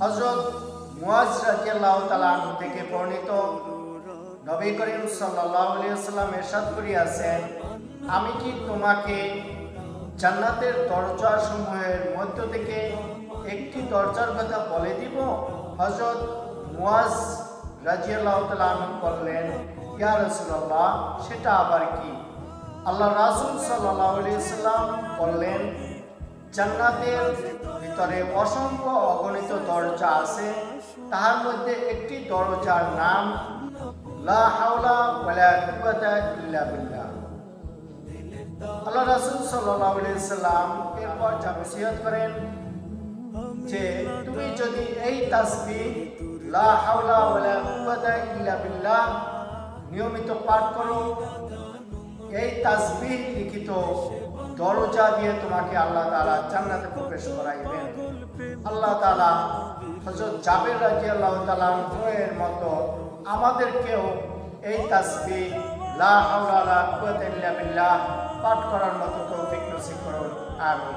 হযরত মুয়াজ রাদিয়াল্লাহু তাআলা আনহু থেকে বর্ণিত, নবী করিম সাল্লাল্লাহু আলাইহি ওয়াসাল্লাম ইরশাদ করিয়াছেন, আমি কি তোমাকে জান্নাতের দরজাসমূহের মধ্য থেকে একটি দরজার কথা বলে দিব? হযরত মুয়াজ রাদিয়াল্লাহু তাআলা আনহু বললেন, ইয়া রাসূলুল্লাহ, সেটা আবার কি? আল্লাহ রাসূল সাল্লাল্লাহু আলাইহি ওয়াসাল্লাম বললেন, জান্নাতের ভিতরে অসংখ্য অগণিত দরজা আছে, তাহার মধ্যে একটি দরজার নাম লা হাওলা ওয়ালা কুওয়াতা ইল্লা বিল্লাহ। আল্লাহ রাসূল সাল্লাল্লাহু আলাইহি ওয়াসাল্লাম এরপর নসিহত করেন যে তুমি যদি এই তাসবিহ লা হাওলা ওয়ালা কুওয়াতা ইল্লা বিল্লাহ নিয়মিত পাঠ করো, এই তাসবিহ লিখিত দরজা দিয়ে তোমাকে আল্লাহ তাআলা জান্নাতে প্রবেশ করাইবেন। আল্লাহ তাআলা হযরত জাবের রাদিয়াল্লাহু তাআলা এর মতো আমাদেরকেও এই তাসবিহ লা হাওলা ওয়ালা কুওয়াতা ইল্লা বিল্লাহ পাঠ করার মতো তৌফিক নসিব করুন। আমিন।